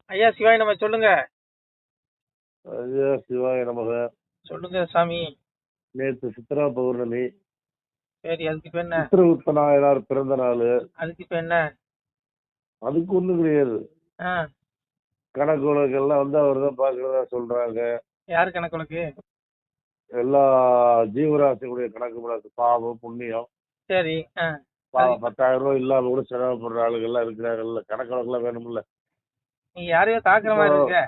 ஐயா சிவாய் நம்ம சொல்லுங்க. ஐயா சிவாய நமக. சொல்லுங்க சாமி. நேற்று சித்ரா பௌர்ணமி. சரி, அதுக்கு இப்ப என்ன? சித்திரகுப்த நாயனார் பிறந்த நாள். அதுக்கு இப்ப என்ன? அதுக்கு ஒண்ணும் கிடையாது. கணக்கு வழக்கெல்லாம் அவர் தான் பாக்குறதா சொல்றாங்க. யாரு கணக்கு வழக்கு? எல்லா ஜீவராசிகளுடைய கணக்கு வழக்கு, பாவம் புண்ணியம். சரி. 10,000 ரூபாய் இல்லாம கூட செலவு பண்ற ஆளுகள் எல்லாம் இருக்கிறாங்கல்ல, கணக்கு வழக்கெல்லாம் வேணும்ல. நீங்க யாரையோ தாக்குற மாதிரி இருக்க.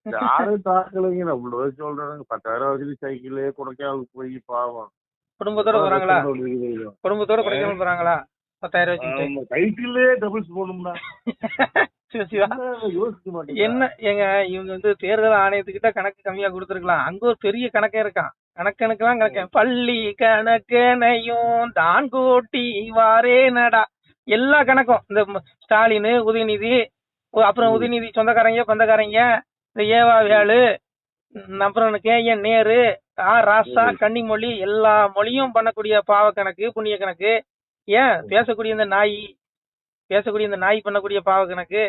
யாரும் தாக்கலைங்க, நம்மள சொல்றாங்க. 10,000 வச்சுட்டு சைக்கிள்லயே கொடைக்கானலுக்கு போய் பாவம் குடும்பத்தோட போறாங்களா? குடும்பத்தோட கொடைக்கானல் போறாங்களா? 10,000 வச்சுக்கிட்டு சைக்கிள்லயே டபுள்ஸ் போகணும்னா என்ன ஏங்க? இவங்க தேர்தல் ஆணையத்துக்கிட்ட கணக்கு கம்மியா கொடுத்துருக்கலாம். அங்க ஒரு பெரிய கணக்கே இருக்கான். கணக்கெல்லாம் கணக்கு. பள்ளி கணக்கனையும் தான் கூட்டி வாரேனடா. எல்லா கணக்கும் இந்த ஸ்டாலின், உதயநிதி, அப்புறம் உதயநிதி சொந்தக்காரங்க பந்தக்காரங்க, இந்த ஏவா வேலு, அப்புறம் KN நேரு, ராசா, கன்னிமொழி, எல்லா மொழியும் பண்ணக்கூடிய பாவ கணக்கு, புண்ணிய கணக்கு. ஏன் பேசக்கூடிய இந்த நாய் பண்ணக்கூடிய பாவ கணக்கு,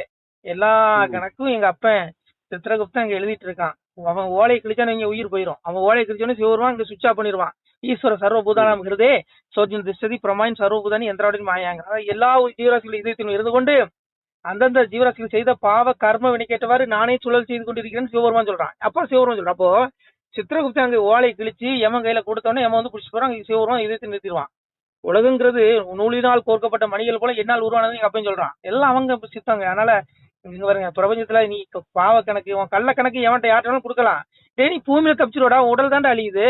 எல்லா கணக்கும் எங்க அப்பன் சித்திரகுப்தன் அங்க எழுதிட்டு இருக்கான். அவன் ஓலை கிழிச்சானு இங்க உயிர் போயிடும். அவன் ஓலை கிழிச்சானு சிவருவான், இங்க சுவிட்ச் ஆஃப் பண்ணிடுவான். ஈஸ்வர சர்வபூதானம் ஹிருதே சோஜன் திஷ்டதி பிரமாயின் சர்வபூதானி எந்திராவுடன் மாயாங்க. எல்லா ஜீவராசிகள் இதயத்திலும் இருந்து கொண்டு அந்தந்த ஜீவராசிகள் செய்த பாவ கர்ம வினைக்கேற்றவாறு நானே சுழல் செய்து கொண்டிருக்கிறேன்னு சிவபெருமான் சொல்றான். அப்போ சிவபெருமான் சொல்றான். அப்போ சித்திரகுப்தன் அங்க ஓலை கிழிச்சு எமன் கையில கொடுத்தோன்னே எமன் வந்து பிடிச்சி போறான். சிவபெருமான் இதயத்தை நிறுத்திடுவான். உலகங்கிறது நூலினால் கோர்க்கப்பட்ட மணிகள் போல என்னால் உருவானது எங்க அப்பன்னு சொல்றான். எல்லாம் அவங்க சித்தாங்க. அதனால இங்க பாருங்க, பிரபஞ்சத்துல நீ பாவ கணக்கு, உன் கள்ள கணக்கு எவன்ட்ட யார்ட்டாலும் கொடுக்கலாம். நீ பூமியில தப்பிச்சிருடா, உடல் தாண்டா அழியுது,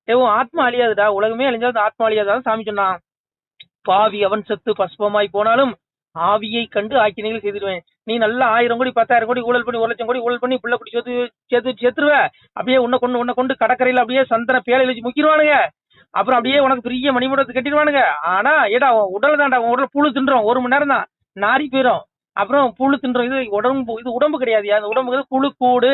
உன் ஆத்மா அழியாதுடா. உலகமே அழிஞ்சாலும் ஆத்மா அழியாதான் சாமி சொன்னான். பாவி அவன் செத்து பஸ்பமாய் போனாலும் ஆவியை கண்டு ஆக்கினைகள் செய்திருவேன். நீ நல்லா 1000 கோடி 10,000 கோடி ஊழல் பண்ணி 1,00,000 கோடி ஊழல் பண்ணி பிள்ளை குடி செத்துருவ. அப்படியே உன்னை கொண்டு கடற்கரையில அப்படியே சந்தன பேலை வச்சு முக்கிடுவானுங்க. அப்புறம் அப்படியே உனக்கு பெரிய மணிமண்டத்தை கட்டிடுவானுங்க. ஆனா ஏடா உடல் தாண்டா, உன் உடல் புழு தின்றோம். 1 மணி நேரம் தான் நாரி போயிடும். அப்புறம் புழு தின்றோம். இது உடம்பு கிடையாது. அந்த உடம்பு புழு கூடு.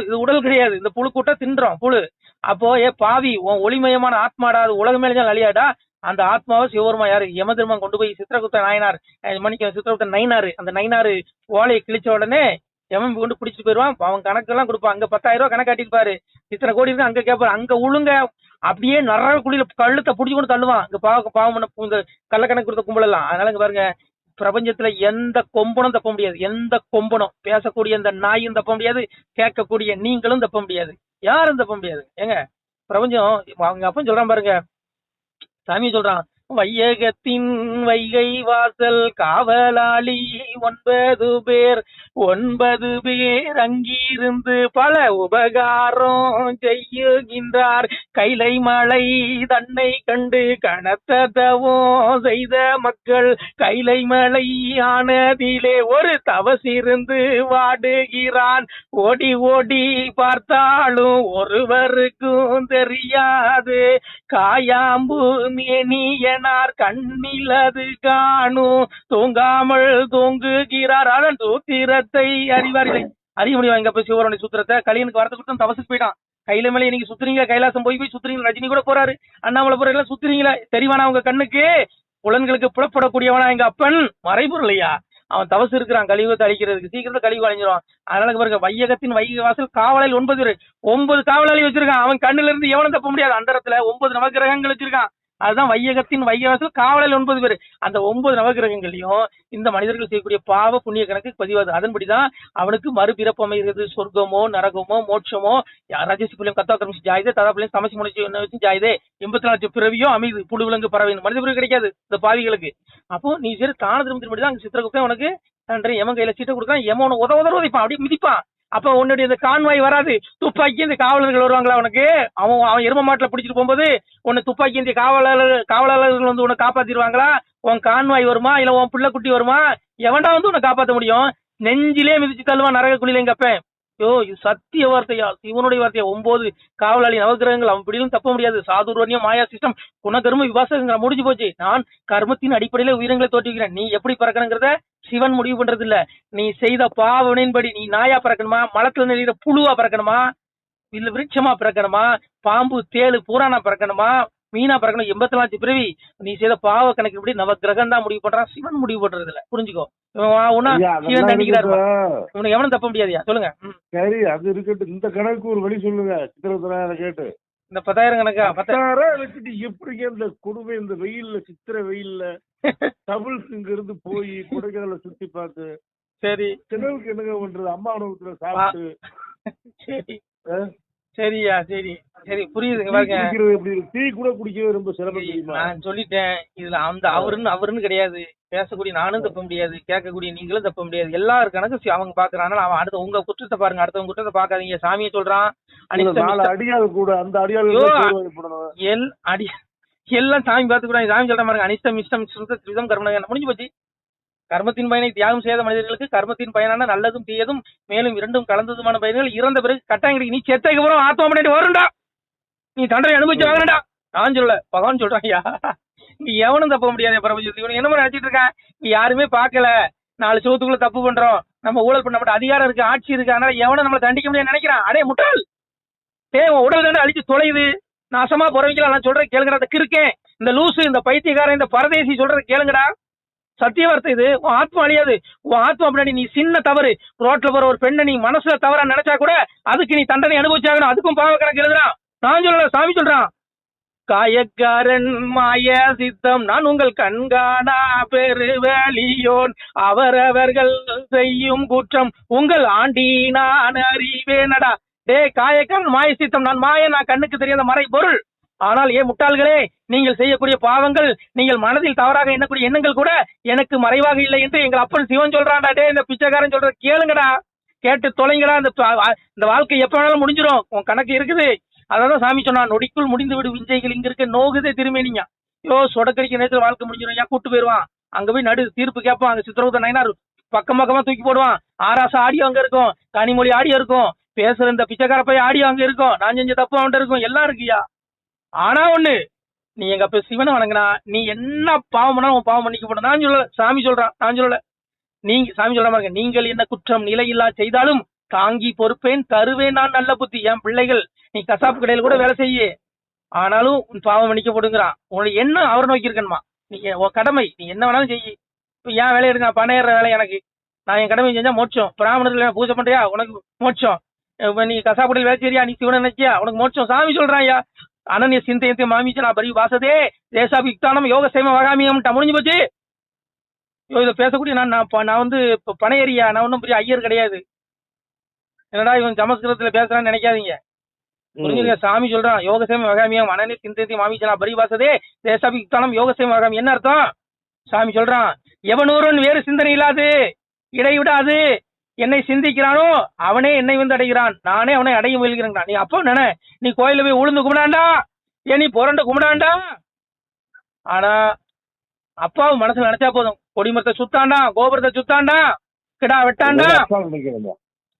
இது உடல் கிடையாது. இந்த புழு கூட்ட தின்றோம் புழு. அப்போ பாவி, உன் ஒளிமயமான ஆத்மாடா, அது உலகமே அழியாடா. அந்த ஆத்மாவை சிவபெருமா யாரு? யமதர்மன் கொண்டு போய் சித்திரகுப்த நாயனார், சித்திரகுப்த நைனாரு, அந்த நைனாரு ஓலையை கிழிச்ச உடனே எவன் கொண்டு பிடிச்சிட்டு போயிருவான். அவன் கணக்கெல்லாம் கொடுப்பான். அங்க 10,000 ரூபாய் கணக்கு காட்டிருப்பாரு. இத்தனை கோடி இருக்கு அங்க கேட்பாரு. அங்க உளுங்க அப்படியே நரக குழியில கழுத்தை பிடிச்சி கொண்டு தள்ளுவான். இங்க பாவம் இந்த கள்ள கணக்கு கொடுத்த கும்பல் எல்லாம். அதனால இங்க பாருங்க, பிரபஞ்சத்துல எந்த கொம்பனும் தப்ப முடியாது. எந்த கொம்பனும், பேசக்கூடிய இந்த நாயும் தப்ப முடியாது, கேட்கக்கூடிய நீங்களும் தப்ப முடியாது, யாரும் தப்ப முடியாது. ஏங்க பிரபஞ்சம் அவங்க அப்பன்னு சொல்றான் பாருங்க, சாமி சொல்றான். வையகத்தின் வைகை வாசல் காவலாளி 9 பேர் அங்கிருந்து பல உபகாரம் செய்யுகின்றார். கைலை மலை தன்னை கண்டு கனத்ததவோ செய்த மக்கள் கைலை மலை ஆனதிலே ஒரு தவசிருந்து வாடுகிறான். ஓடி ஓடி பார்த்தாலும் ஒருவருக்கும் தெரியாது. காயாம்பு மேனியனார் கண்ணில் அது காணும். தூங்காமல் தூங்குகிறார். அதன் சூத்திரத்தை அறிவாரில்லை. அறிய முடியும் எங்க போய் சிவருடைய சூத்திரத்தை? கலியனுக்கு வரத்து கொடுத்து தவசுக்கு போயிட்டான். கையில மேலே நீங்க சுத்துறீங்க, கைலாசம் போய் சுத்துறீங்க. ரஜினி கூட போறாரு, அண்ணாமலை போற எல்லாம் சுத்துறீங்களா? தெரிவானா உங்க கண்ணுக்கு? புலன்களுக்கு புலப்படக்கூடியவனா எங்க அப்பன்? மறைபொருளையா? அவன் தவசு இருக்கிறான் கலியுகத்தை அழிக்கிறதுக்கு. சீக்கிரத்தை கலியுகம் அழிஞ்சிடும். அதனால பாருங்க, வையகத்தின் வைகை வாசல் காவலில் 9 காவலாளி வச்சிருக்கான். அவன் கண்ணுல இருந்து எவனும் தப்ப முடியாது. அந்த இடத்துல 9 நவகிரகங்கள் வச்சிருக்கான். அதுதான் வையகத்தின் வைகை வாசல் காவலில் 9 பேர். அந்த 9 நவகிரகங்களையும் இந்த மனிதர்கள் செய்யக்கூடிய பாவ புண்ணிய கணக்கு பதிவாது. அதன்படிதான் அவனுக்கு மறுபிறப்பு அமைகிறது. சொர்க்கமோ நரகமோ மோட்சமோ, ராஜசி புள்ளியம் கத்தாக்கிரமிச்சு ஜாயுதே, ததா புள்ளியம் சமசி முடிச்சு ஜாயுதே, 84 பிறவியோ அமைது. புழு விலங்கு பறவை மனித பிறகு கிடைக்காது இந்த பாவிகளுக்கு. அப்போ நீ சரி தான திரும்பி தான் சித்திரகுப்தன் உனக்கு நன்றி எமன் கையில சீட்டை கொடுக்கான். எமன் உதவிப்பான், அப்படி மிதிப்பான். அப்ப உன்னுடைய இந்த கான்வாய் வராது. துப்பாக்கி இந்த காவலர்கள் வருவாங்களா உனக்கு? அவன் எரும மாட்டுல பிடிச்சிட்டு போகும்போது உன்னை துப்பாக்கி இந்த காவலாளர்கள் வந்து உன்னை காப்பாத்திடுவாங்களா? உன் கான்வாய் வருமா, இல்ல உன் பிள்ளை குட்டி வருமா? எவன்டா வந்து உன்னை காப்பாற்ற முடியும்? நெஞ்சிலே மிதிச்சு தள்ளுவான் நரக குழியில எங்க அப்ப. இது சத்திய வார்த்தையா, சிவனுடைய வார்த்தையா? 9 காவலாளி நவகிரகங்கள் அவன் பிடிலும் தப்ப முடியாது. சாதுர்வன்யம் மாயா சிஸ்டம் குணகர்ம விவாசங்கள் முடிஞ்சு போச்சு. நான் கர்மத்தின் அடிப்படையில உயிரங்களை தோற்றுகிறேன். நீ எப்படி பறக்கணுங்கிறத சிவன் முடிவு பண்றது இல்ல. நீ செய்த பாவனையின்படி நீ நாயா பறக்கணுமா, மலத்துல நெறிகிற புழுவா பறக்கணுமா, இல்ல விருட்சமா பிறக்கணுமா, பாம்பு தேளு பூரானா பிறக்கணுமா, மீனா பிறக்கணும் 84 பிறவி. நீ செய்த பாவ கணக்கு இப்படி நவ கிரகம் தான் முடிவு பண்றான், சிவன் முடிவு பண்றது இல்ல. புரிஞ்சுக்கோ. சிவன் தண்டிக்கிறாரு, இவனுக்கு எவனும் தப்ப முடியாதியா. சொல்லுங்க. சரி, அது இருக்கட்டும். இந்த கணக்கு ஒரு வழி சொல்லுங்க. சித்திரத்தை கேட்டு இந்த 10,000 கணக்கா 10,000 வச்சுட்டு எப்படிங்க இந்த கொடுமை, இந்த வெயில்ல, சித்திர வெயில்ல டபுள்ஸ் இங்க இருந்து போய் கொடைக்கானல சுத்தி பார்த்து, சரி செலவுக்கு என்னங்க பண்றது? அம்மா உணவகத்துல சாப்பிட்டு. சரி சரியா, சரி சரி புரியுதுங்க. பாருங்க, டீ கூட குடிக்கவே ரொம்ப சிரமம் தெரியுமா? நான் சொல்லிட்டேன். இதுல அந்த அவருன்னு கிடையாது. பேசக்கூடிய நானும் தப்ப முடியாது, கேட்கக்கூடிய நீங்களும் தப்ப முடியாது. எல்லாரும் கணக்கு அவங்க பாக்குறாங்க. அவன் அடுத்த உங்க குற்றத்தை பாருங்க, அடுத்தவங்க குற்றத்தை பாக்காதீங்க. சாமியை சொல்றான் அடியாள் கூட அந்த அடியாள் எல்லாம் சாமி பாத்துக்கூடாது. சாமி சொல்ற பாருங்க, அனிஷ்டம் இஷ்டம் சுத்தம் கர்மம் முடிஞ்சு போச்சு. கர்மத்தின் பயனை தியாகம் செய்த மனிதர்களுக்கு கர்மத்தின் பயனான நல்லதும் தீயதும் மேலும் இரண்டும் கலந்ததுமான பயன்கள் இறந்த பிறகு கட்டாயம் கிடைக்கும். நீ செத்தைக்கு அப்புறம் ஆத்மா பண்ணிட்டு வருண்டா, நீ தண்டனை அனுபவிச்சு வாங்கடா. நான் சொல்லல, பகவான் சொல்றாங்கயா. நீ எவனும் தப்ப முடியாது. பிரபஞ்சத்துக்கு என்ன நினைச்சிட்டு இருக்கான்? நீ யாருமே பாக்கல, 4 சோத்துக்குள்ள தப்பு பண்றோம், நம்ம ஊழல் பண்ண மாட்டோம், அதிகாரம் இருக்கு, ஆட்சி இருக்கு, அதனால எவனும் நம்மளை தண்டிக்க முடியாது நினைக்கிறான். அடே முட்டாள், உடல் தானே அழிச்சு தொலையுது, நாசமா போறவைக்கலாம். நான் சொல்றேன் கேளுங்கடா. அந்த கிறுக்கேன், இந்த லூசு, இந்த பைத்தியக்காரன், இந்த பரதேசி சொல்றது கேளுங்கடா. சத்திய வார்த்தை இது. உன் ஆத்மா அழியாது. உன் ஆத்மா பின்னாடி நீ சின்ன தவறு, ரோட்ல போற ஒரு பெண்ணை நீ மனசுல தவறா நினைச்சா கூட அதுக்கு நீ தண்டனை அனுபவிச்சாகணும். அதுக்கும் பாவ கணக்கு எழுதுறான். நான் சொல்லல, சாமி சொல்றான். காயக்காரன் மாய சித்தம் நான் உங்கள் கண்காணா பெருவலியோன், அவரவர்கள் செய்யும் குற்றம் உங்கள் ஆண்டி நான் அறிவேனடா. டே காயக்காரன் மாய சித்தம், நான் மாய, நான் கண்ணுக்கு தெரியாத மறை பொருள். ஆனால் முட்டாள்களே, நீங்கள் செய்யக்கூடிய பாவங்கள், நீங்கள் மனதில் தவறாக எண்ணக்கூடிய எண்ணங்கள் கூட எனக்கு மறைவாக இல்லை என்று எங்கள் அப்பன் சிவன் சொல்றான்டா. டே இந்த பிச்சைக்காரன் சொல்ற கேளுங்கடா, கேட்டு தொலைங்கடா. இந்த வாழ்க்கை எப்ப வேணாலும் முடிஞ்சிடும், உன் கணக்கு இருக்குது. அதான் சாமி சொன்னா, நொடிக்குள் முடிந்து விடு விஞ்சைகள் இங்க இருக்க நோகுதே திரும்பி. நீங்க சொடக்கடிக்க நேரத்தில் வாழ்க்கை முடிஞ்சிடும். ஏன் கூட்டு போயிருவான், அங்க போய் நடு தீர்ப்பு கேட்பான். அங்க சித்திரகுப்த நயனார் பக்கம் பக்கமா தூக்கி போடுவான். ஆராசா ஆடியோ அங்க இருக்கும், கனிமொழி ஆடியோ இருக்கும், பேசுற இந்த பிச்சைக்கார போய் ஆடியோ அங்க இருக்கும், நான் செஞ்ச தப்பு அவன்கிட்ட இருக்கும், எல்லாம் இருக்குயா. ஆனா ஒண்ணு, நீ எங்க அப்ப சிவனை வணங்கினா நீ என்ன பாவம் பண்ணா உன் பாவம் பண்ணிக்க போட. நான் சொல்லல, சாமி சொல்றான். நான் சொல்லல, நீங்க சாமி சொல்ற மாதிரி, நீங்கள் என்ன குற்றம் நிலையில்லா செய்தாலும் தாங்கி பொறுப்பேன் தருவேன் நான் நல்ல புத்தி. என் பிள்ளைகள், நீ கசாப்பு கடையில் கூட வேலை செய்ய, ஆனாலும் உன் பாவம் மன்னிக்க போடுங்கிறான். உனக்கு என்ன அவரை நோக்கி இருக்கணுமா? நீ உன் கடமை, நீ என்ன வேணாலும் செய்யி. இப்ப என் வேலை எடுங்க, பணம் ஏற வேலை எனக்கு, நான் என் கடமை செஞ்சா மோட்சம். பிராமணர்கள் பூஜை பண்றியா, உனக்கு மோட்சம். நீ கசாப்பு கடையில் வேலை செய்யா, நீ சிவனை நினைச்சியா, உனக்கு மோட்சம். சாமி சொல்றான். ஐயா அனன்ய சிந்தையத்தை மாமிச்சனா பரி வாசதே தேசாபிக்தானம் யோக சேம வகாமியம் முடிஞ்சு போச்சு. இதை பேசக்கூடிய நான் வந்து பனையறியா, நான் ஒன்றும் பெரிய ஐயர் கிடையாது. என்னடா இவன் சமஸ்கிருதத்துல பேசுறான்னு நினைக்காதீங்க, புரிஞ்சுங்க. சாமி சொல்றான், யோக சேம வகாமியம் அனன்ய சிந்தையத்தை மாமிச்சனா பரி வாசதே தேசாபிக்தானம் யோக சேம வகாமி. என்ன அர்த்தம்? சாமி சொல்றான், எவனூரன் வேறு சிந்தனை இல்லாது இடைவிடாது என்னை சிந்திக்கிறானோ அவனே என்னை வந்து அடைகிறான், நானே அவனை அடைய முயல்கிறேன். நீ அப்போ நினை, நீ கோயில போய் உளுந்து கும்பிடாண்டா, ஏன் நீ புரண்ட கும்பிடாண்டா. ஆனா அப்பாவும் மனசுல நினைச்சா போதும், கொடிமரத்தை சுத்தாண்டா, கோபுரத்தை சுத்தாண்டா, கிடா வெட்டாண்டா.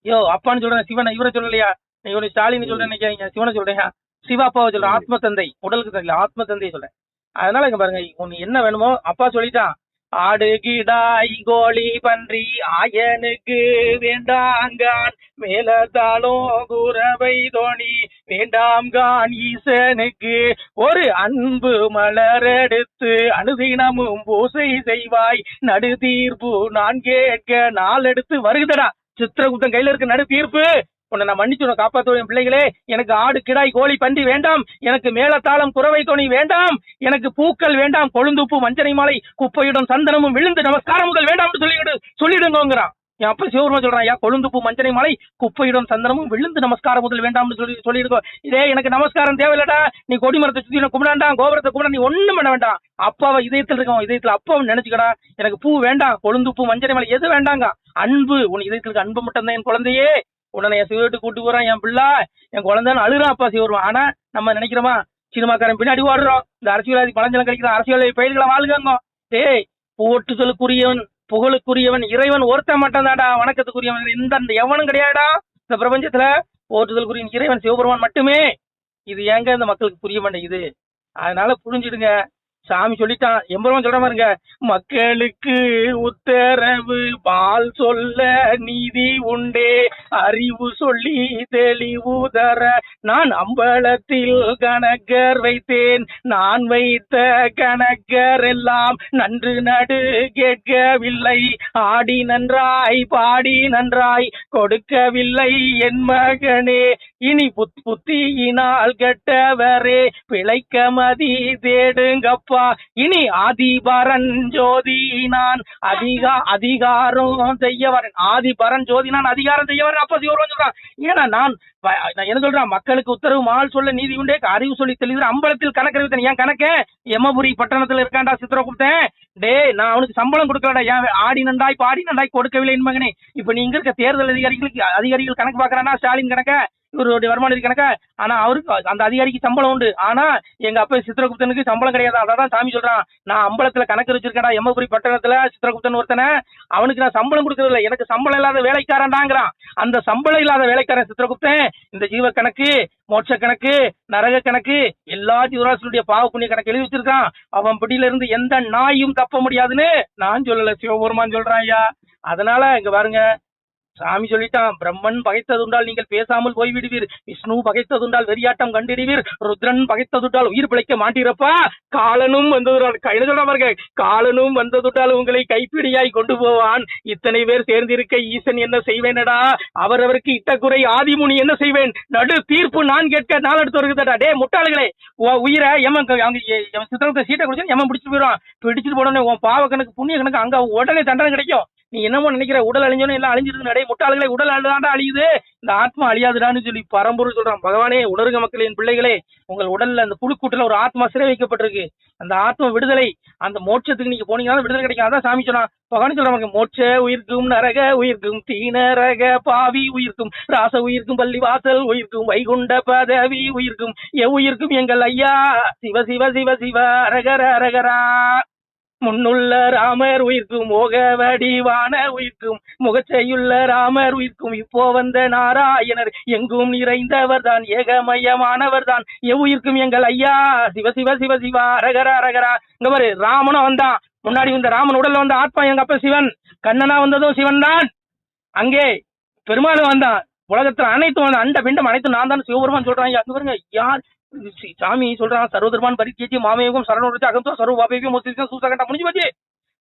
யோ அப்பான்னு சொல்றேன், சிவனை இவரை சொல்லலையா? இவனை ஸ்டாலின் சொல்றேன் நினைக்காதீங்க, சிவனை சொல்றேன். சிவா அப்பாவை சொல்றேன், ஆத்ம தந்தை, உடலுக்கு தெரியல, ஆத்ம தந்தையை சொல்றேன். அதனால இங்க பாருங்க, உனக்கு என்ன வேணுமோ அப்பா சொல்லிட்டான். ஆடு கிடாய் கோழி பன்றி ஆயனுக்கு வேண்டாங்கான், மேலத்தாலும் குறவை தோணி வேண்டாம்கான், ஈசனுக்கு ஒரு அன்பு மலர் எடுத்து அனுதினமும் பூசை செய்வாய், நடு தீர்ப்பு நான் கேட்க நாள் எடுத்து வருகுதடா. சித்திரகுப்தன் கையில இருக்கு நடு தீர்ப்பு. உன்னை நான் மன்னிச்சு உன்னை காப்பாற்றுவேன். பிள்ளைகளே, எனக்கு ஆடு கிடாய் கோழி பன்றி வேண்டாம், எனக்கு மேலத்தாளம் குறவை தோணி வேண்டாம், எனக்கு பூக்கள் வேண்டாம், கொழுந்துப்பு மஞ்சனை மாலை குப்பையுடன் சந்தனமும் விழுந்து நமஸ்காரமுகள் வேண்டாம் சொல்லிடுங்கிறான். என் அப்ப சிவருமா சொல்றான், ஐயா கொழுந்துப்பு மஞ்சனை மாலை குப்பையுடன் சந்தனமும் விழுந்து நமஸ்காரம் முதல் வேண்டாம்னு சொல்லியிருக்கோம். இதே எனக்கு நமஸ்காரம் தேவையில்லடா, நீ கொடிமரத்தை சுத்தி கும்பிடாண்டா, கோபுரத்தை கும்பிடா, நீ ஒண்ணும் பண்ண வேண்டாம். அப்பாவை இதயத்தில் இருக்கவன் இதயத்துல அப்பாவை நினைச்சுக்கடா. எனக்கு பூ வேண்டாம், கொழுந்துப்பு மஞ்சனை மாலை எது வேண்டாங்க, அன்பு. உன் இதயத்துல இருக்க அன்பு மட்டும் தான் என் குழந்தையே. உடனே என் சிவட்டு கூட்டு போறான், என் பிள்ளை என் குழந்தைன்னு அழுறான் அப்பா சிவருவான். ஆனா நம்ம நினைக்கிறோமா, சினிமாக்காரன் பின்னாடி ஓடுறோம், இந்த அரசியல்வாதி பழஞ்சலம் கழிக்கிறான், அரசியல் பயிர்களை வாழ்காங்க. டேய், போட்டுதலுக்குரியவன் புகழுக்குரியவன் இறைவன் ஒருத்த மட்டும் தான்டா, வணக்கத்துக்குரியவன் இந்த எவனும் கிடையாடா இந்த பிரபஞ்சத்துல. போற்றுதலுக்குரிய இறைவன் சிவபெருமான் மட்டுமே. இது ஏங்க இந்த மக்களுக்கு புரிய மாட்டேங்குது? அதனால புரிஞ்சுடுங்க, சாமி சொல்லிட்டான். எம்பெருமான் சொல்ற பாருங்க, மக்களுக்கு உத்தரவு பால் சொல்ல நீதி உண்டே, அறிவு சொல்லி தெளிவு தர நான் அம்பலத்தில் கணக்கர் வைத்தேன், நான் வைத்த கணக்கர் எல்லாம் நன்று நடு கேட்கவில்லை, ஆடி நன்றாய் பாடி நன்றாய் கொடுக்கவில்லை என் மகனே, இனி புத்தியினால் கெட்டவரே பிழைக்க மதி தேடுங்கப்பா, இனி ஆதிபரன் ஜோதி நான் அதிகாரம் செய்ய வரேன், ஆதிபரன் ஜோதி நான் அதிகாரம் செய்ய வரேன். அப்ப சிவருமான் சொல்றான், ஏன்னா நான் என்ன சொல்றான், மக்களுக்கு உத்தரவு மால் சொல்ல நீதி உண்டே, அறிவு சொல்லி தெளிவு அம்பலத்தில் கணக்கு வைத்தேன். என் கணக்க எமபுரி பட்டணத்துல இருக்காண்டா சித்திரகுப்தன், டே நான் அவனுக்கு சம்பளம் கொடுக்கலடா, ஏன் ஆடி நண்டாய் பாடி நண்டாய் கொடுக்கவில்லை என் மகனே. இப்ப நீ இங்க இருக்க தேர்தல் அதிகாரிகள் கணக்கு பாக்குறானா, ஸ்டாலின் கணக்க இவருடைய வருமானம் கணக்கா, ஆனா அவருக்கு அந்த அதிகாரிக்கு சம்பளம் உண்டு, ஆனா எங்க அப்பா சித்திரகுப்தனுக்கு சம்பளம் கிடையாது. அதான் சாமி சொல்றான், நான் அம்பலத்துல கணக்கு வச்சிருக்கேன்டா எம்மபுரி பட்டணத்துல சித்திரகுப்தன் ஒருத்தனை, அவனுக்கு நான் சம்பளம் கொடுக்கறது இல்லை, எனக்கு சம்பளம் இல்லாத வேலைக்காரன்டாங்கிறான். அந்த சம்பளம் இல்லாத வேலைக்காரன் சித்திரகுப்தன் இந்த ஜீவ கணக்கு, மோட்ச கணக்கு, நரக கணக்கு, எல்லா ஜீவராசியுடைய பாவ புண்ணிய கணக்கு எழுதி வச்சிருக்கான். அவன் பிடியில இருந்து எந்த நாயும் தப்ப முடியாதுன்னு நான் சொல்லல, சிவபெருமான் சொல்றான் ஐயா. அதனால இங்க பாருங்க, சாமி சொல்லிட்டான், பிரம்மன் பகைத்ததுண்டால் நீங்கள் பேசாமல் போய்விடுவீர், விஷ்ணு பகைத்ததுண்டால் வெறியாட்டம் கண்டிடுவீர், ருத்ரன் பகைத்ததுண்டால் உயிர் பிழைக்க மாட்டீரப்பா, காலனும் வந்ததுடால் என்ன சொல்ற பாருங்க, காலனும் வந்ததுண்டால் உங்களை கைப்பிடியாய் கொண்டு போவான், இத்தனை பேர் சேர்ந்திருக்க ஈசன் என்ன செய்வேனடா, அவரவருக்கு இட்ட குறை ஆதிமுனி என்ன செய்வேன், நடு தீர்ப்பு நான் கேட்க நாள் எடுத்து வருகிறதா. டே முட்டாளுகளே, உயிரை எமன் சித்திரத்தை சீட்டை குடிச்சு எமன் பிடிச்சிட்டு போயிடுவான், பிடிச்சிட்டு போனோடனே உன் பாவ கணக்கு புண்ணிய கணக்கு அங்க உடனே தண்டனை கிடைக்கும். நீ என்னமோ நினைக்கிற உடல் அழிஞ்சோன்னு எல்லாம் அழிஞ்சிருக்கு, நடை முட்டாளுகளே, உடல் அழுதாண்டா அழியுது, இந்த ஆத்மா அழியாதுடான்னு சொல்லி பரம்பொருள் சொல்றான். பகவானே, உணருங்க மக்களே, என் பிள்ளைகளே, உங்கள் உடல்ல அந்த புழுக்கூட்டுல ஒரு ஆத்மா சிறை வைக்கப்பட்டிருக்கு, அந்த ஆத்மா விடுதலை, அந்த மோட்சத்துக்கு நீங்க போனீங்கன்னா விடுதலை கிடைக்கும். அதான் சாமி சொன்னா, பகவானே சொல்றாங்க, மோட்ச உயிர்க்கும் நரக உயிர்க்கும் தீனரக பாவி உயிர்க்கும் ராச உயிர்க்கும் பள்ளி வாசல் உயிர்க்கும் வைகுண்ட பதவி உயிர்க்கும் எவ்வுயிர்க்கும் எங்கள் ஐயா சிவ சிவ சிவ சிவ அரகர அரகரா, முன்னுள்ள ராமர் உயிர்க்கும் மோக வடிவான உயிர்க்கும் முகச்சையுள்ள ராமர் உயிர்க்கும் இப்போ வந்த நாராயணர் எங்கும் நிறைந்தவர் தான் ஏகமயமானவர் தான் எவ்வுயிர்க்கும் எங்கள் ஐயா சிவ சிவ சிவ சிவா அரகர அரகரா. இங்க பாரு, ராமனும் வந்தான், முன்னாடி இந்த ராமன் உடல்ல வந்த ஆத்மா எங்க அப்ப சிவன், கண்ணனா வந்ததும் சிவன் தான், அங்கே பெருமாளும் வந்தான், உலகத்துல அனைத்தும் வந்தான், அண்ட பிண்டம் அனைத்தும் நான் தான் சிவபெருமான் சொல்றாங்க. அங்க பாருங்க, யார் சாமி சொல்றான், சர்வதர்மான் பரிச்சேச்சி மாமேகம் சரணோடு அகந்தோ சர்வ பாபேகம் சூசகண்டா முடிஞ்சு போச்சு.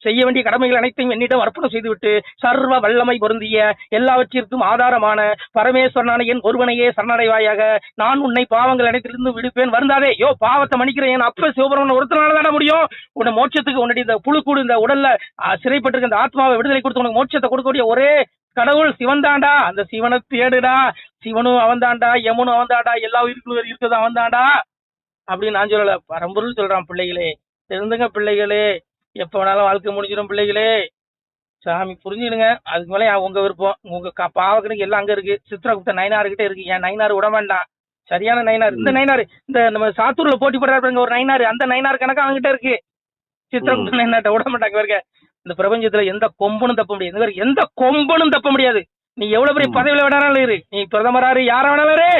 செய்ய வேண்டிய கடமைகள் அனைத்தையும் என்னிடம் அர்ப்பணம் செய்துவிட்டு சர்வ வல்லமை பொருந்திய எல்லாவற்றிற்கும் ஆதாரமான பரமேஸ்வரனான என் ஒருவனையே சரணடைவாயாக, நான் உன்னை பாவங்கள் அனைத்திலிருந்து விடுப்பேன், வருந்தாதே. யோ பாவத்தை மன்னிக்கிறேன், என் அப்ப சிவபெருமான் ஒருத்தனால தானே முடியும். உன்னை மோட்சத்துக்கு, உன்னுடைய இந்த புழுக்கூடு இந்த உடல்ல சிறைப்பட்டிருக்க இந்த ஆத்மாவை விடுதலை கொடுத்து உனக்கு மோட்சத்தை கொடுக்கக்கூடிய ஒரே கடவுள் சிவன் தாண்டா. அந்த சிவனை தேடுடா, சிவனும் அவன் தாண்டா, யமுனும் அவன் தாண்டா, எல்லா உயிர்களும் இருக்குது அவன் தாண்டா அப்படின்னு நான் சொல்லல, பரம்பொருள் சொல்றான். பிள்ளைகளே தெரிந்துங்க, பிள்ளைகளே, எப்ப வேணாலும் வாழ்க்கை முடிஞ்சிடும் பிள்ளைகளே, சாமி புரிஞ்சுடுங்க. அதுக்கு மேலே உங்க விருப்பம், உங்க பாவக்கனுக்கு எல்லாம் அங்க இருக்கு, சித்திரகுப்த நயனார்கிட்ட இருக்கு. என் நயனார் விட வேண்டாம், சரியான நயனார். இந்த நயனார், இந்த நம்ம சாத்தூர்ல போட்டி போடுறாங்க ஒரு நயனார், அந்த நயனார் கணக்கு அவங்ககிட்ட இருக்கு, சித்திரகுப்த நயனார்ட்ட விட மாட்டாங்க. இருக்க இந்த பிரபஞ்சத்துல எந்த கொம்பனும் தப்ப முடியாது, எந்த கொம்பனும் தப்ப முடியாது. நீ எவ்வளவு பெரிய பதவியில வேணாலும் இரு, நீ பிரதமராரு யார வேணாலும் இரு,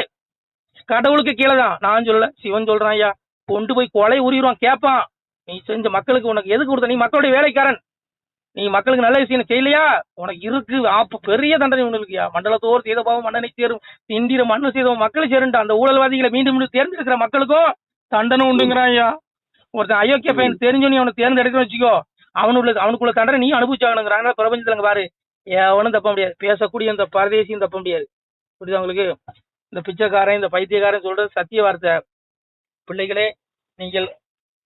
கடவுளுக்கு கீழே தான். நான் சொல்லல, சிவன் சொல்றான். ஐயா கொண்டு போய் கொலை உரிவான், கேட்பான், நீ செஞ்ச மக்களுக்கு உனக்கு எதுக்கு கொடுத்த, நீ மக்களுடைய வேலைக்காரன், நீ மக்களுக்கு நல்ல விஷயம் செய்யலையா, உனக்கு இருக்கு பெரிய தண்டனை ஒண்ணு இருக்குயா. மண்டலத்தோர் செய்த பாவம் மன்னனை சேரும், இந்திர மண்ணு செய்த மக்கள் சேருண்டா. அந்த ஊழல்வாதிகளை மீண்டும் மீண்டும் தேர்ந்தெடுக்கிற மக்களுக்கும் தண்டனை உண்டுங்கிறான். ஐயா ஒருத்தன் அயோக்கிய பையன் தெரிஞ்சோன்னு அவனை தேர்ந்தெடுக்கணும்னு வச்சுக்கோ, அவனுக்குள்ள தண்டனை நீ அனுபவிச்சாகணுங்கிறாங்க. பிரபஞ்சத்துல பாரு, எவனும் தப்ப முடியாது, பேசக்கூடிய இந்த பரதேசியும் தப்ப முடியாது. புரியுதா உங்களுக்கு? இந்த பிச்சைக்காரன் இந்த பைத்தியக்காரன் சொல்றது சத்திய வார்த்தை. பிள்ளைகளே, நீங்கள்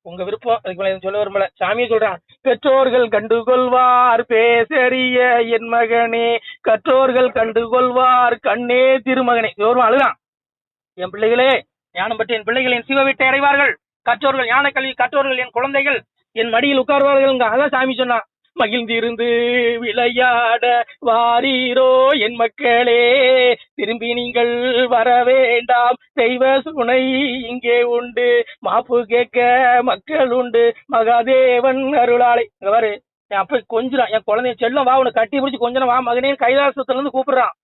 உங்க விருப்பம், அதுக்கு சொல்ல வரும்ல, சாமியை சொல்றான், பெற்றோர்கள் கண்டுகொள்வார் பேசறிய என் மகனே, கற்றோர்கள் கண்டுகொள்வார் கண்ணே திருமகனே. வருவான் அழுதான், என் பிள்ளைகளே ஞானம் பற்றி என் பிள்ளைகள் என் சிவ வீட்டை அடைவார்கள், கற்றோர்கள் ஞான கல்வி கற்றோர்கள் என் குழந்தைகள் என் மடியில் உட்கார்வார்கள். அதான் சாமி சொன்னான், மகிழ்ந்திருந்து விளையாட வாரீரோ என் மக்களே, திரும்பி நீங்கள் வர வேண்டாம், தெய்வ சுனை இங்கே உண்டு, மாப்பு கேட்க மக்கள் உண்டு, மகாதேவன் அருளாளை. இங்க பாரு, என் அப்ப கொஞ்சம் என் குழந்தைய செல்லம் வா, உன்னை கட்டி பிடிச்சி கொஞ்சம் வா மகனே, கைலாசத்துல இருந்து கூப்பிடுறான்.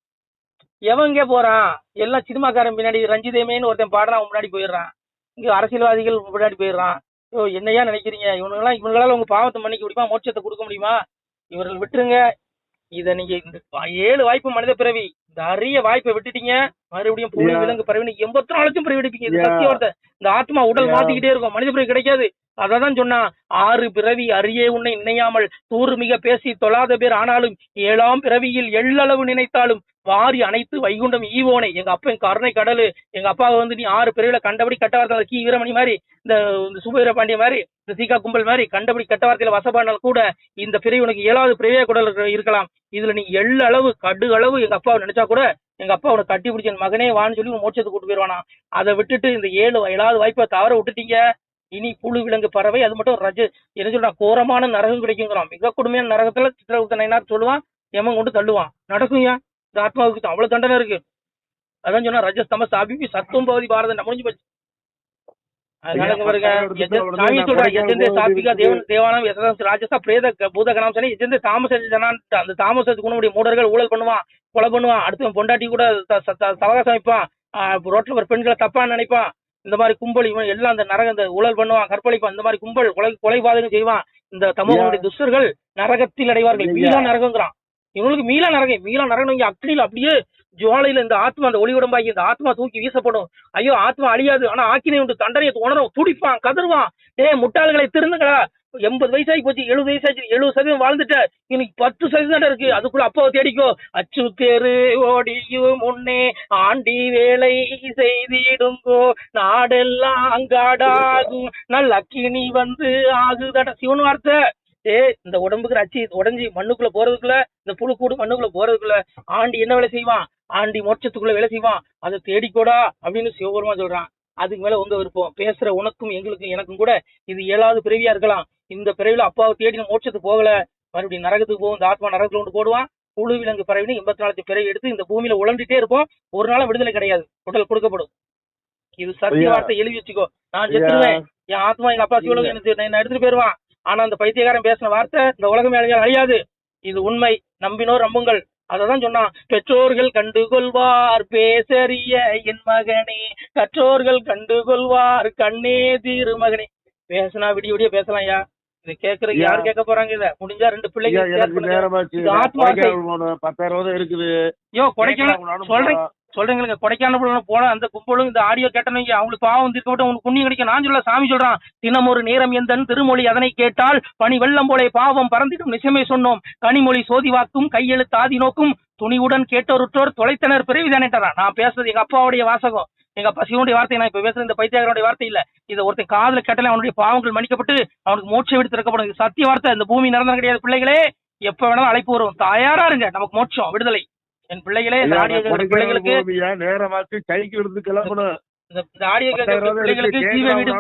எவங்க போறான், எல்லாம் சினிமாக்காரன் பின்னாடி ரஞ்சிதேமேன்னு ஒருத்தன் பாடுறான், முன்னாடி போயிடுறான். இங்க அரசியல்வாதிகள் முன்னாடி போயிடுறான், ஐயோ என்னையா நினைக்கிறீங்க? இவங்களால உங்க பாவத்தை மன்னிக்க முடியுமா? மோட்சத்தை கொடுக்க முடியுமா? இவர்கள் விட்டுருங்க. இத நீங்க இந்த 7 வாய்ப்பு மனித பிறவி, இந்த அரிய வாய்ப்பை விட்டுட்டீங்க. மறுபடியும் புலி விலங்கு பிறவி 84 லட்சம் பிறவி எடுப்பீங்க. இது சத்திய வார்த்தை. இந்த ஆத்மா உடல் மாத்திக்கிட்டே இருக்கும், மனித பிறவி கிடைக்காது. அததான் சொன்னா, 6 பிறவி அரியே உன்னை நினையாமல் தூறு மிக பேசி தொழாத பேர் ஆனாலும் 7ஆம் பிறவியில் எள்ளளவு நினைத்தாலும் வாரி அனைத்து வைகுண்டம் ஈவோனை. எங்க அப்பா என் கருணை கடலு. எங்க அப்பாவை வந்து நீ 6 பிறவில கண்டபடி கட்ட வார்த்தை கி வீரமணி மாதிரி, இந்த சுபவீர பாண்டிய மாதிரி, இந்த சீகா கும்பல் மாதிரி கண்டபடி கட்ட வார்த்தையில வசப்பாடினால் கூட இந்த பிறவி உனக்கு 7வது பிறவியா கூட இருக்கலாம். இதுல நீ எள்ளளவு கடு அளவு எங்க அப்பாவை நினைச்சா கூட எங்க அப்பா உனக்கு கட்டி பிடிச்ச மகனே வான்னு சொல்லி மோட்சத்துக்கு கூட்டு போயிருவானா. அதை விட்டுட்டு இந்த 7வது வாய்ப்பை தவற விட்டுட்டீங்க. இனி புழு விலங்கு பறவை, அது மட்டும் என்ன சொல்றான், கோரமான நரகம் கிடைக்குங்கிறான். மிக கொடுமையான நரகத்துல சித்திரகுப்த நயினார் சொல்லுவான், எமன் கொண்டு தள்ளுவான். நடக்கும் ஏன்? இந்த ஆத்மாவுக்கு அவ்வளவு தண்டனை இருக்கு. அதான் சொன்னா ரஜஸ்தம சாபிபி சத்துவம் பகுதி பாரதம் முடிஞ்சு போச்சு. அதனால பாருங்க, சாமி சொல்றாங்க, எஜந்தே சாத்விகா தேவானம் ராஜசா பிரேத பூதகணம் சொல்லி எஜந்தே தாமச ஜனான். அந்த தாமசத்துக்கு உணவுடைய மூடர்கள் ஊழல் பண்ணுவான், கொலை பண்ணுவான், அடுத்து பொண்டாட்டி கூட சவகாசம் வைப்பான், ரோட்ல ஒரு பெண்களை தப்பா நினைப்பான். இந்த மாதிரி கும்பல் இவன் எல்லாம் அந்த நரக இந்த ஊழல் பண்ணுவான், கற்பழிப்பான். இந்த மாதிரி கும்பல் கொலைபாதகம் செய்வான். இந்த தமோகனுடைய துஷ்டர்கள் நரகத்தில் அடைவார்கள். மீளா நரகங்கிறான். இவங்களுக்கு மீளா நரகம் இங்க அக்னியில் அப்படியே ஜுவாலையில இந்த ஆத்மா, அந்த ஒளி உடம்பாகி இந்த ஆத்மா தூக்கி வீசப்படும். ஐயோ ஆத்மா அழியாது, ஆனா ஆக்கினை உண்டு தண்டனையை உணரும், துடிப்பான், கதறுவான். முட்டாள்களை திருந்துங்களா, 80 வயசாகி போச்சு, 70 வயசாச்சு, 70% வாழ்ந்துட்ட, இன்னைக்கு 10% இருக்கு, அதுக்குள்ள அப்பாவை தேடிக்கோ. அச்சு தேரு ஓடியும் முன்னே ஆண்டி வேலை செய்திடுங்கோ, நாடெல்லாம் அங்காடாகும் நல்ல அக்கினி வந்து ஆகுதட. சிவன் வார்த்தை. இந்த உடம்புக்கு அச்சு உடஞ்சி மண்ணுக்குள்ள போறதுக்குள்ள, இந்த புழு கூடு மண்ணுக்குள்ள போறதுக்குள்ள ஆண்டி என்ன வேலை செய்வான்? ஆண்டி மோட்சத்துக்குள்ள வேலை செய்வான். அதை தேடிக்கோடா அப்படின்னு சிவபெருமான் சொல்றான். அதுக்கு மேல உங்க விருப்பம். பேசுற உனக்கும் எங்களுக்கும் எனக்கும் கூட இது 7வது பிறவியா இருக்கலாம். இந்த பிறவில அப்பாவை தேடி மோட்சத்துக்கு போகல, மறுபடியும் நரகத்துக்கு போகும். இந்த ஆத்மா நரகத்துல கொண்டு போடுவான். புழு விலங்கு பிறவின்னு 84 பிறவி எடுத்து இந்த பூமியில உழந்துட்டே இருப்போம். ஒரு நாள் விடுதலை கிடையாது, உடல் கொடுக்கப்படும். இது சத்திய வார்த்தை, எழுதி வச்சுக்கோ. நான் செத்துருவேன், என் ஆத்மா எங்க அப்பா சிவலோகம் என்ன எடுத்துட்டு போயிருவான். ஆனா அந்த பைத்தியக்காரன் பேசின வார்த்தை இந்த உலகமே அழியாது. இது உண்மை, நம்பினோர் நம்புங்கள். அததான் சொன்னான், பெற்றோர்கள் கண்டுகொள்வார் பேசறிய என் மகனே, கற்றோர்கள் கண்டுகொள்வார் கண்ணே தீரு மகனே. பேசினா விடிய விடிய பேசலாம். ஐயா இதை கேட்கறதுக்கு யாரு கேட்க போறாங்க? இத முடிஞ்சா 2 பிள்ளைங்க ஆத்மா 10,000 இருக்குது. ஐயோ கொடைக்கானல் சொல்றீங்க, கொடைக்கானல் போன அந்த கும்பலும் இந்த ஆடியோ கேட்டனீங்க, அவங்களுக்கு பாவம் தீர்க்க மட்டும் உங்களுக்கு புண்ணியம் கிடைக்கும். நான் சொல்ல, சாமி சொல்றான், தினம் ஒரு நேரம் எந்தன் திருமொழி அதனை கேட்டால் பனி வெள்ளம் போலே பாவம் பறந்திடும் நிச்சயமே சொன்னோம், கனிமொழி சோதி வாக்கும் கையெழுத்து ஆதி நோக்கும் துணிவுடன் கேட்டோருற்றோர் தொலைத்தனர் பிறவிதானேட்டான். நான் பேசுறது எங்க அப்பாவுடைய வாசகம், எங்க அப்பா சிவனுடைய வார்த்தை. நான் இப்ப பேசுறது இந்த பைத்தியக்காரனுடைய வார்த்தை இல்ல. இதை ஒருத்தன் காதுல கேட்டாலே அவனுடைய பாவங்கள் மன்னிக்கப்பட்டு அவனுக்கு மோட்சம் விட்டு திறக்கப்படும். இது சத்திய வார்த்தை. இந்த பூமி நிரந்தரம் கிடையாது. பிள்ளைகளே, எப்ப வேணாலும் அழைப்பு வரும், தயாரா இருங்க. நமக்கு மோட்சம், விடுதலை. என் பிள்ளைகளே, இந்த ஆடியோ பிள்ளைகளுக்கு நேரமாச்சு சைக்கிள் எடுத்து கிளம்பணும். இந்த ஆடியோ பிள்ளைகளுக்கு ஜீவ வீடு,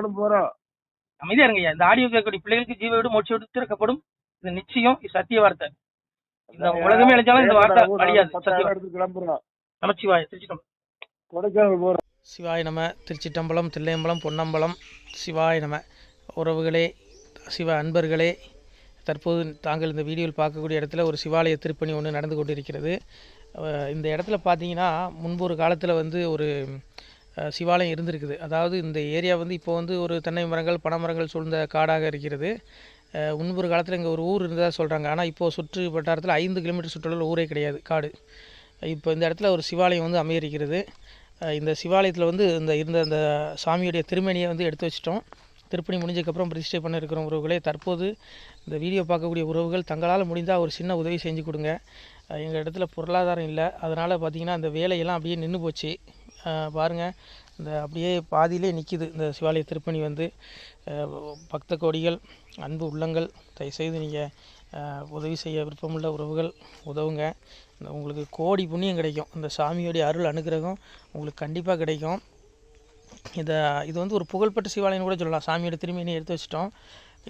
அமைதியா இருங்க. இந்த ஆடியோ கேட்கக்கூடிய பிள்ளைகளுக்கு ஜீவ வீடு மோட்சம் விட்டு திறக்கப்படும். இது நிச்சயம், இது சத்திய வார்த்தை. இந்த உலகமே அழிஞ்சாலும் இந்த வார்த்தை அழியாது. நமச்சிவாய. திருச்சிட்டம்பலம். சிவாய நம. திருச்சிட்டம்பலம், தில்லையம்பலம், பொன்னம்பலம். சிவாய நம. உறவுகளே, சிவ அன்பர்களே, தற்போது தாங்கள் இந்த வீடியோவில் பார்க்கக்கூடிய இடத்துல ஒரு சிவாலய திருப்பணி ஒன்று நடந்து கொண்டு இருக்கிறது. இந்த இடத்துல பார்த்தீங்கன்னா, முன்பு ஒரு காலத்தில் வந்து ஒரு சிவாலயம் இருந்திருக்குது. அதாவது இந்த ஏரியா வந்து இப்போ வந்து ஒரு தென்னை மரங்கள், பனைமரங்கள் சூழ்ந்த காடாக இருக்கிறது. முன்பு ஒரு காலத்தில் இங்கே ஒரு ஊர் இருந்ததாக சொல்கிறாங்க. ஆனால் இப்போது சுற்று வட்டாரத்தில் 5 கிலோமீட்டர் சுற்றுலா ஊரே கிடையாது, காடு. இப்போ இந்த இடத்துல ஒரு சிவாலயம் வந்து அமையிருக்கிறது. இந்த சிவாலயத்தில் வந்து இருந்த அந்த சாமியுடைய திருமணியை வந்து எடுத்து வச்சிட்டோம். திருப்பணி முடிஞ்சதுக்கப்புறம் பிரதிஷ்டை பண்ண இருக்கிற உறவுகளே, தற்போது இந்த வீடியோ பார்க்கக்கூடிய உறவுகள் தங்களால் முடிந்தால் ஒரு சின்ன உதவி செஞ்சு கொடுங்க. எங்கள் இடத்துல பொருளாதாரம் இல்லை, அதனால் பார்த்திங்கன்னா அந்த வேலையெல்லாம் அப்படியே நின்று போச்சு. பாருங்கள், இந்த அப்படியே பாதியிலே நிற்கிது இந்த சிவாலய திருப்பணி வந்து. பக்த கோடிகள், அன்பு உள்ளங்கள், தயவுசெய்து நீங்கள் உதவி செய்ய விருப்பமுள்ள உறவுகள் உதவுங்க. உங்களுக்கு கோடி புண்ணியம் கிடைக்கும். இந்த சாமியோடைய அருள் அனுகிரகம் உங்களுக்கு கண்டிப்பாக கிடைக்கும். இது வந்து ஒரு புகழ்பெற்ற சிவாலயம்னு கூட சொல்லலாம். சாமியோட திருமணியை எடுத்து வச்சிட்டோம்.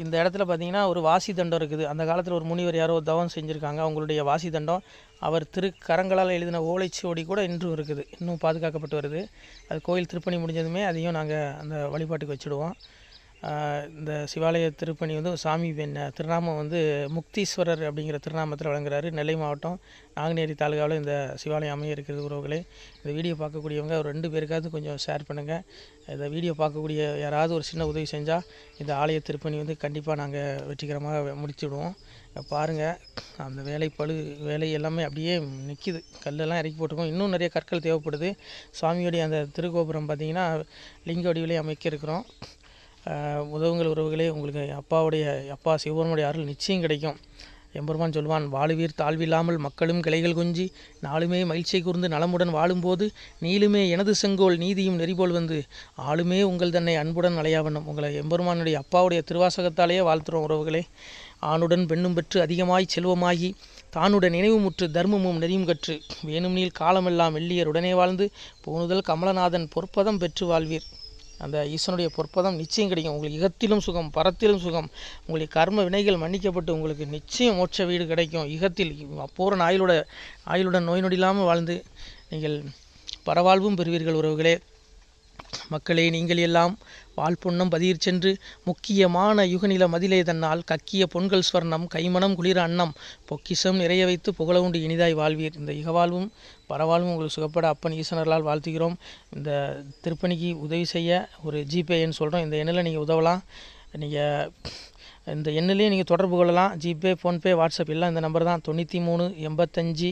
இந்த இடத்துல பார்த்திங்கன்னா ஒரு வாசி தண்டம் இருக்குது. அந்த காலத்தில் ஒரு முனிவர் யாரோ தவம் செஞ்சுருக்காங்க. அவங்களுடைய வாசி தண்டம் அவர் திருக்கரங்களால் எழுதின ஓலைச்சுவடி கூட இன்றும் இருக்குது, இன்னும் பாதுகாக்கப்பட்டு வருது. அது கோயில் திருப்பணி முடிஞ்சதுமே அதையும் நாங்கள் அந்த வழிபாட்டுக்கு வச்சுடுவோம். இந்த சிவாலய திருப்பணி வந்து சாமி திருநாமம் வந்து முக்தீஸ்வரர் அப்படிங்கிற திருநாமத்தில் வழங்குறாரு. நெல்லை மாவட்டம் நாங்குநேரி தாலுகாவில் இந்த சிவாலயம் அமைய இருக்கிறது உறவுகளே. இந்த வீடியோ பார்க்கக்கூடியவங்க ஒரு 2 பேருக்காவது கொஞ்சம் ஷேர் பண்ணுங்கள். இந்த வீடியோ பார்க்கக்கூடிய யாராவது ஒரு சின்ன உதவி செஞ்சால் இந்த ஆலய திருப்பணி வந்து கண்டிப்பாக நாங்கள் வெற்றிகரமாக முடிச்சுடுவோம். பாருங்கள், அந்த வேலை எல்லாமே அப்படியே நிற்கிது. கல்லெல்லாம் இறக்கி போட்டிருக்கோம். இன்னும் நிறைய கற்கள் தேவைப்படுது. சுவாமியோடைய அந்த திருக்கோபுரம் பார்த்திங்கன்னா லிங்க வடிவிலே அமைக்க இருக்கிறோம். உதவுங்கள் உறவுகளே. உங்களுக்கு அப்பா சிவபெருமானுடைய அருள் நிச்சயம் கிடைக்கும். எம்பெருமான் சொல்வான், வாழுவீர் தாழ்வில்லாமல் மக்களும் கிளைகள் கொஞ்சி நாளுமே மகிழ்ச்சியை கூர்ந்து நலமுடன் வாழும்போது நீளுமே எனது செங்கோல் நீதியும் நெறிபோல் வந்து ஆளுமே உங்கள் தன்னை அன்புடன் அலையாவண்ணம். உங்களை எம்பெருமானுடைய அப்பாவுடைய திருவாசகத்தாலேயே வாழ்த்துறோம் உறவுகளே. ஆணுடன் பெண்ணும் பெற்று அதிகமாய் செல்வமாகி தானுடன் நினைவுமுற்று தர்மமும் நெறியும் கற்று வேணும் நீள் காலமெல்லாம் வெள்ளியர் உடனே வாழ்ந்து போனுதல் கமலநாதன் பொற்பதம் பெற்று வாழ்வீர். அந்த ஈசனுடைய பொற்பதம் நிச்சயம் கிடைக்கும். உங்களுக்கு இகத்திலும் சுகம், பரத்திலும் சுகம். உங்களுக்கு கர்ம வினைகள் மன்னிக்கப்பட்டு உங்களுக்கு நிச்சயம் மோட்ச வீடு கிடைக்கும். இகத்தில் பூரண ஆயுளுடன் நோய் நொடி இல்லாமல் வாழ்ந்து நீங்கள் பரவாழ்வும் பெறுவீர்கள் உறவுகளே. மக்களே, நீங்கள் எல்லாம் வாழ்பொன்னம் பதியிற் சென்று முக்கியமான யுகநில மதிலே தன்னால் கக்கிய பொன்கள் ஸ்வர்ணம் கைமணம் குளிர அன்னம் பொக்கிஷம் நிறைய வைத்து புகழ உண்டு இனிதாய் வாழ்வீர். இந்த இகவாழ்வும் பரவாழ்வும் உங்களுக்கு சுகப்பட அப்பன் ஈசனர்களால் வாழ்த்துகிறோம். இந்த திருப்பணிக்கு உதவி செய்ய ஒரு ஜிபே எண் சொல்கிறோம். இந்த எண்ணில் நீங்கள் உதவலாம். நீங்கள் இந்த எண்ணிலே நீங்கள் தொடர்பு கொள்ளலாம். ஜிபே, ஃபோன்பே, வாட்ஸ்அப் எல்லாம் இந்த நம்பர் தான். 93 85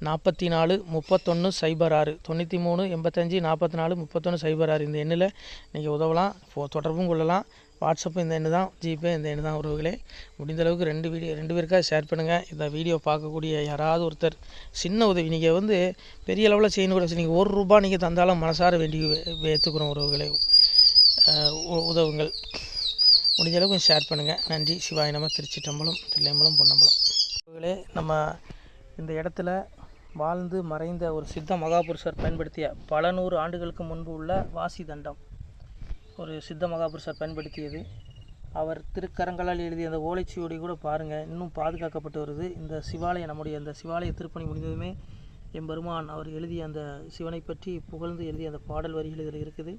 44 31 06 93 85 44 31 06. இந்த எண்ணில் நீங்கள் உதவலாம், தொடர்பும் கொள்ளலாம். வாட்ஸ்அப்பும் இந்த எண்ணு தான், ஜிபே இந்த எண்ணு தான் உறவுகளே. முடிந்த அளவுக்கு 2 பேருக்காக ஷேர் பண்ணுங்கள். இந்த வீடியோ பார்க்கக்கூடிய யாராவது ஒருத்தர் சின்ன உதவி, நீங்கள் வந்து பெரிய அளவில் செய்யணும் கூட, நீங்கள் ₹1 நீங்கள் தந்தாலும் மனசார வேண்டி ஏற்றுக்கிறோம் உறவுகளே. உதவுங்கள். முடிஞ்ச அளவுக்கு ஷேர் பண்ணுங்கள். நன்றி. சிவாய நம. திருச்சிட்டம்பலம், தில்லையம்பலம், பொன்னம்பலம். உறவுகளே, நம்ம இந்த இடத்துல வாழ்ந்து மறைந்த ஒரு சித்த மகாபுருஷர் பயன்படுத்திய பல 100 ஆண்டுகளுக்கு முன்பு உள்ள வாசி தண்டம் ஒரு சித்த மகாபுருஷர் பயன்படுத்தியது. அவர் திருக்கரங்களால் எழுதிய அந்த ஓலைச்சுவடி கூட பாருங்கள், இன்னும் பாதுகாக்கப்பட்டு வருது. இந்த சிவாலயம், நம்முடைய அந்த சிவாலய திருப்பணி முடிந்ததுமே எம்பெருமான் அவர் எழுதிய அந்த சிவனை பற்றி புகழ்ந்து எழுதிய அந்த பாடல் வரிகள் இதில் இருக்குது.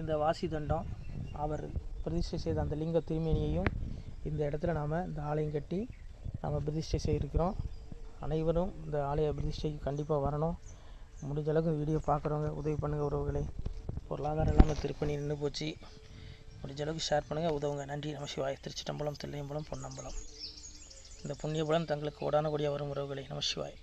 இந்த வாசி தண்டம் அவர் பிரதிஷ்டை செய்த அந்த லிங்க திருமேனியையும் இந்த இடத்துல நாம் இந்த ஆலயம் கட்டி நாம் பிரதிஷ்டை செய்திருக்கிறோம். அனைவரும் இந்த ஆலய பிரதிஷ்டைக்கு கண்டிப்பாக வரணும். முடிஞ்ச அளவுக்கு வீடியோ பார்க்குறவங்க உதவி பண்ணுங்கள் உறவுகளை. பொருளாதாரம் இல்லாமல் திருப்பணி நின்று போச்சு. முடிஞ்ச அளவுக்கு ஷேர் பண்ணுங்கள், உதவுங்க. நன்றி. நம சிவாய. திருச்சிட்டம்பலம், தில்லையம்பலம், பொன்னம்பலம். இந்த புண்ணியபலன் தங்களுக்கு உடான கூடிய வரும் உறவுகளை. நம சிவாய்.